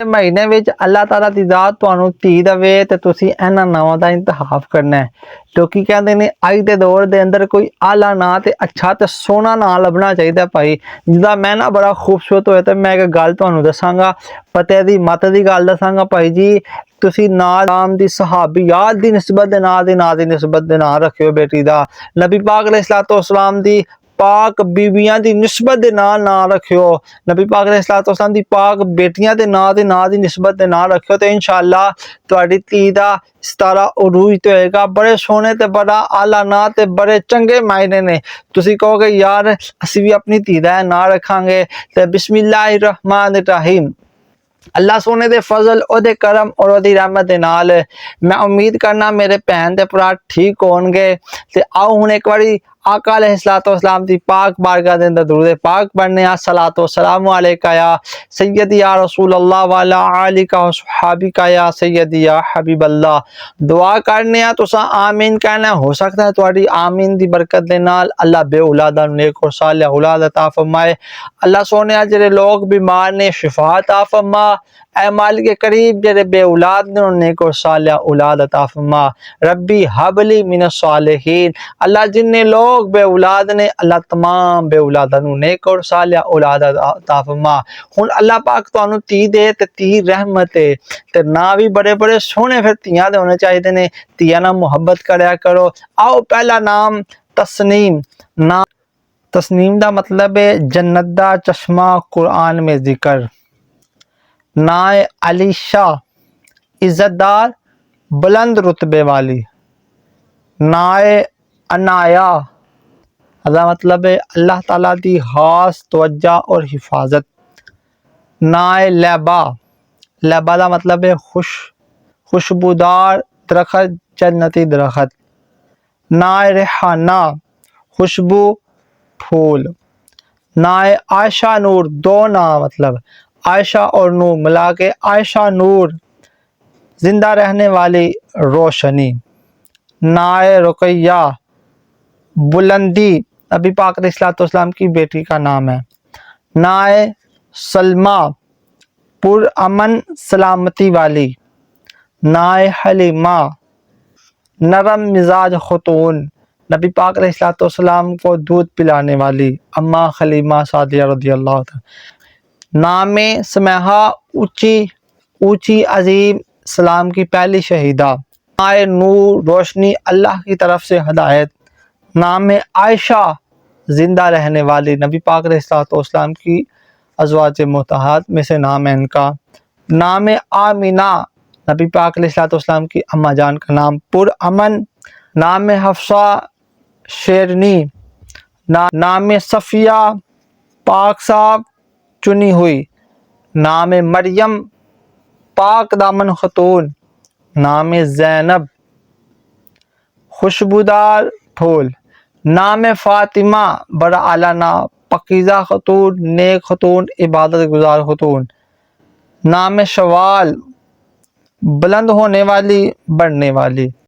مہینے وچ اللہ تعالیٰ دی ذات تانوں دھی دے تے تسی انہاں ناواں دا انتخاب کرنا ہے۔ لوکی کہندے نے اج دے دور دے اندر کوئی اعلیٰ نا تے اچھا تے سونا نا لبنا چاہیدا بھائی۔ جدا میں نا بڑا خوبصورت ہویا تے میں ایک گل تانوں دساں گا، پتے دی مت دی گل دساں گا بھائی جی۔ تسی نام دی صحابیات دی نسبت دے نا دی نسبت دے نا رکھیو بیٹی دا، نبی پاک علیہ السلام دی پاک بیویاں دی نسبت دے نا رکھیو، نبی پاک علیہ السلام دی پاک بیٹیاں دے نا دی نسبت دے نا رکھیو تے انشاءاللہ تہاڈی دھی دا ستارہ عروج تے ہوئے گا۔ بڑے سونے تے بڑا اعلیٰ نا تے بڑے چنگے معنی نے۔ تسی کہو گے یار اسی بھی اپنی دھی دا نا رکھاں گے تے بسم اللہ الرحمن الرحیم، اللہ سونے دے فضل او دے کرم اور او دی رحمت دے نال میں امید کرنا میرے بہن تے بھرا ٹھیک ہون گے تے آؤ ہن ایک واری آقا علیہ السلام دی پاک بارگاہ دے اندر درود پاک پڑھنے آ۔ صلاۃ و سلام علیکہ یا سیدی یا رسول اللہ وعلی آلک و صحابک یا سیدی یا حبیب اللہ۔ دعا کرنے آ تساں آمین کہنا، ہو سکتا ہے تہاڈی آمین دی برکت دے نال اللہ بے اولاداں نیک اور صالح اولاد عطا فرمائے۔ اللہ سونے جڑے لوگ بیمار نے شفا عطا فرما، اے مالک کریم جڑے بے اولاد نے انہیں نیک اور صالح اولاد عطا فرما۔ ربی حب لی من الصالحین، اللہ جن لوگ بے اولاد نے اللہ تمام بے اولاداں نوں نیک اور صالح اولاد عطا فرما۔ ہن اللہ پاک تانوں دھی دے تے دھی رحمت ہے تے نا بھی بڑے بڑے سونے پھر دھیاں دے ہونے چاہیے نے، دھیاں نال محبت کریا کرو۔ آؤ پہلا نام تسنیم۔ نام تسنیم دا مطلب ہے جنت دا چشمہ، قرآن میں ذکر۔ نائے علیشہ، عزت دار بلند رتبے والی۔ نائے عنایا، دا مطلب ہے اللہ تعالیٰ دی خاص توجہ اور حفاظت۔ نائے لیبا، لیبا دا مطلب ہے خوشبودار درخت، جنتی درخت۔ نائے ریحانہ، خوشبو پھول۔ نائے عائشہ نور، دو نا مطلب عائشہ اور نور ملا کے عائشہ نور، زندہ رہنے والی روشنی۔ نائے رقیہ، بلندی، نبی پاک علیہ السلام کی بیٹی کا نام ہے۔ نائے سلمہ، پر امن سلامتی والی۔ نائے حلیمہ، نرم مزاج خاتون، نبی پاک علیہ السلام کو دودھ پلانے والی اماں حلیمہ سعدیہ رضی اللہ عنہا۔ نام سمیحہ، اونچی عظیم، اسلام کی پہلی شہیدہ۔ نائے نور، روشنی، اللہ کی طرف سے ہدایت۔ نام عائشہ، زندہ رہنے والی، نبی پاک علیہ السلام کی ازواج مطہرات میں سے نام ہے ان کا۔ نام آمینہ، نبی پاک علیہ السلام کی اماں جان کا نام، پر امن۔ نام حفصہ، شیرنی۔ نام صفیہ، پاک صاف چنی ہوئی۔ نام مریم، پاک دامن خاتون۔ نام زینب، خوشبودار پھول۔ نام فاطمہ، بڑا اعلیٰ نام، پاکیزہ خاتون، نیک خاتون، عبادت گزار خاتون۔ نام شوال، بلند ہونے والی، بڑھنے والی۔